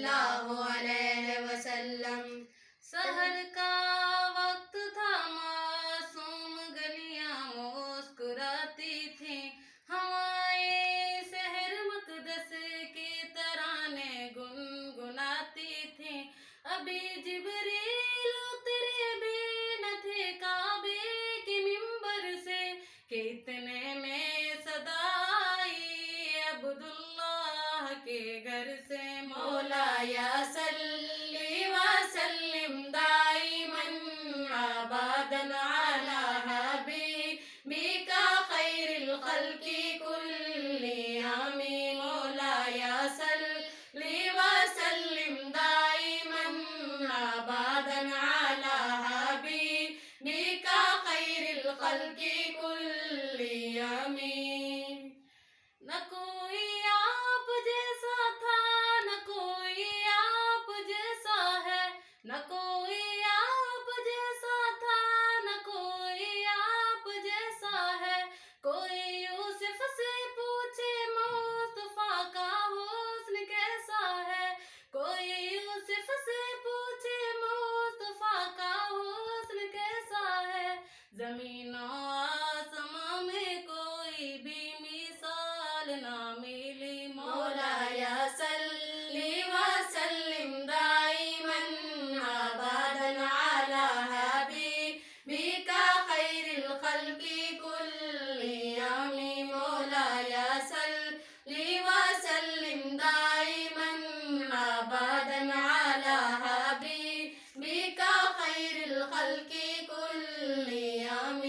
اللہ علیہ وسلم۔ سحر کا وقت تھا، معصوم گلیاں مسکراتی تھیں، ہوائیں شہر مقدس کے ترانے گنگناتی تھیں۔ ابھی جبریل اترے بھی نہ تھے کعبے کے منبر سے کہ اتنے میں صدا آئی عبداللہ کے گھر سے۔ مولا یا صلی وسلم دائماً ابداً علی حبیبک خیر الخلق کلہم۔ مولا یا صلی وسلم دائماً ابداً علی حبیبک خیر الخلق کلہم۔ نہ کوئی آپ جیسا تھا، نہ کوئی آپ جیسا ہے، نہ کوئی آپ جیسا تھا، نہ کوئی آپ جیسا ہے۔ کوئی یوسف سے پوچھے مصطفیٰ کا حسن کیسا ہے، کوئی یوسف سے پوچھے مصطفیٰ کا حسن کیسا ہے۔ زمین و آسمان میں کوئی بھی مثال نہ ملی۔ مولا یا صلی وسلم دائماً ابداً علی حبیبک خیر الخلق کلہم۔ مولا یا صلی وسلم دائماً ابداً علی حبیبک خیر الخلق کلہم۔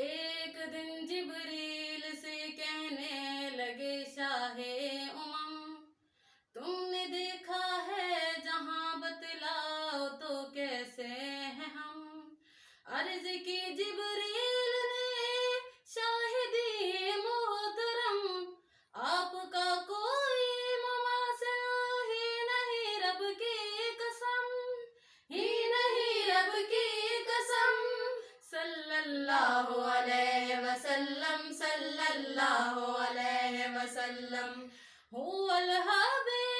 ایک دن جبریل سے کہنے لگے شاہ امم، تم نے دیکھا ہے جہاں، بتلاؤ تو کیسے ہیں ہم۔ عرض کی جبریل نے شاہدی محترم، آپ کا کوئی مماثل ہی نہیں رب کی قسم، ہی نہیں رب کی قسم۔ صلی اللہ علیہ وسلم، صلی اللہ علیہ وسلم۔ هو الحبیب